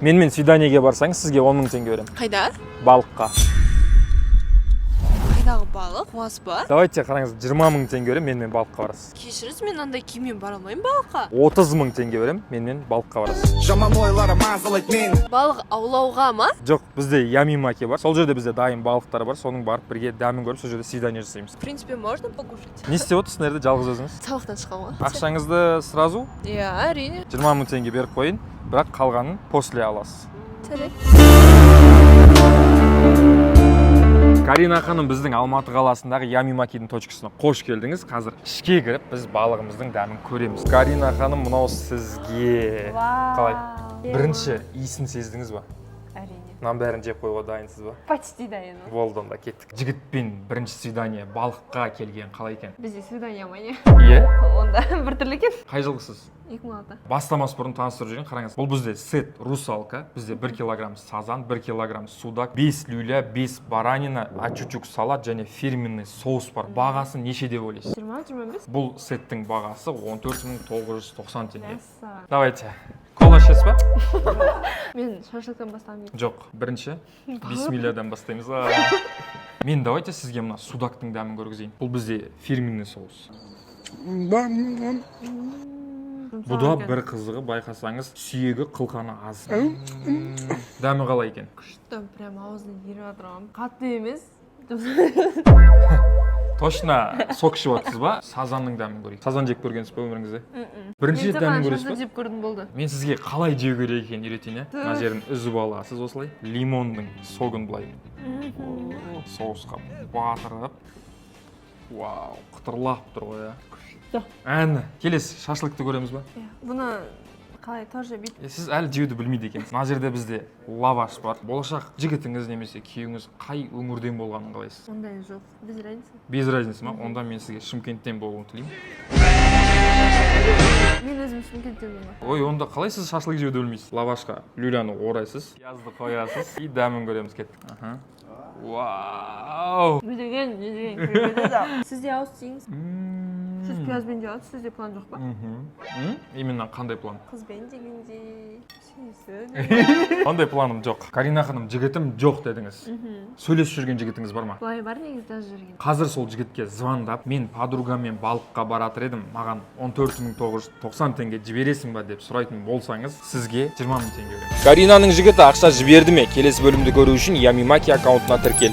Менімен свиданиеге барсаңыз, сізге 10 000 теңге беремін. Қайда? Балыққа. Қайдағы балық? Уаз ба? Давайте қараңыз, 20 000 теңге беремін, менімен балыққа барасыз. Кешіріңіз, мен андай киіммен бара алмаймын балыққа. 30 000 теңге беремін, менімен балыққа барасыз. Жаман ойлары мазалайды мен. Балық аулауға ма? Жоқ, бізде Ямимаки бар. Сол жерде бізде дайын балықтар бар. Соның барып бірге дәмін көріп, сол жерде свидание жасаймыз. В принципе, можно покушать. Не істеп отырсыз, нерде жалғыз өзіңіз? Сабақтан шығамын. Ақшаңызды сразу Иә, әрине. 20 000 теңге беріп қойын, бірақ қалғанын после аласыз. Сәлем. Карина ханым біздің Алматы қаласындағы Ямимакидің точкасына қош келдіңіз. Қазір ішке кіріп, біз балығымыздың дәмін көреміз. Карина ханым, мынау сізге. Қалай? Бірінші иісін сездіңіз ба? Әрине. Мынаның бәрін жеп қоюға дайынсыз ба? Почти дайын. Болды, онда кеттік. Жігітпен бірінші свидание балыққа келген қалай екен? Бізде свидание ма не? Иә? Онда біртүрлі екен. Қай жылғысыз? 2006. Бастамас бұрын таныстырып жүрген, қараңыз. Бұл бізде сет русалка, бізде 1 килограмм сазан, 1 килограмм судак, 5 люля, 5 баранина, ачучук салат және фирменный соус бар. Бағасы неше деп ойлайсыз? 20-25. Бұл сеттің бағасы 14 990 теңге. Мәссаған. Давайте. Кола ішесіз ба? Мен шашлыктан бастаймын. Жоқ, бірінші бисмиллядан бастаймыз. Мен давайте сізге мына судактың дәмін көргізейін. Бұл бізде фирменный соус. Бұда бір қызығы байқасаңыз, сүйегі қылқаны аз. Дәмі қалай екен? Күшті, прям ауызын еріп атырам. Қатты емес. Точно сок ішіп отырсыз ба? Сазанның дәмін көрейік. Сазан жеп көргенсіз бе өміріңізде? Бірінші рет дәмін көресіз ба? жеп көрдім болды. Мен сізге қалай жеу керек екенін үйретейін, иә? Мына жерін үзіп аласыз осылай. Лимонның согын былай. Соусқа батырып. Вау, қытырлап тұр ғой, иә. Әні, келесі шашлыкты көреміз ба? Бұны қалай тоже бит. Сіз әлі жеуді білмейді екенсіз. Мына жерде бізде лаваш бар. Болашақ жігітіңіз немесе күйеуіңіз қай өңірден болғанын қалайсыз? Ондай жоқ. Без разницы. Без разницы ма? Онда мен сізге Шымкенттен болуын тілеймін. Мен өзім Шымкенттен болмын. Ой, онда қалай сіз шашлык жеуді білмейсіз? Лавашқа люляны орайсыз, пиязды қоясыз и дәмін көреміз кеттік. Вау! Жүдеген. Сізде ауыз тиіңіз. Сіз пиязбен жауыз, сізде план жоқ па? Именно қандай план? Қызбен дегенде сүйісіп. Қандай планым жоқ. Карина ханым, жігітім жоқ дедіңіз. Сөйлесіп жүрген жігітіңіз бар ма? Былай бар негізі даже жүрген. Қазір сол жігітке звондап, мен подругамен балыққа баратыр едім, маған 14 990 теңге жібересің ба деп сұрайтын болсаңыз, сізге 20 000 теңге беремін. Каринаның жігіті ақша жіберді ме? Келесі бөлімді көру үшін Ямимаки аккаунтына тіркел.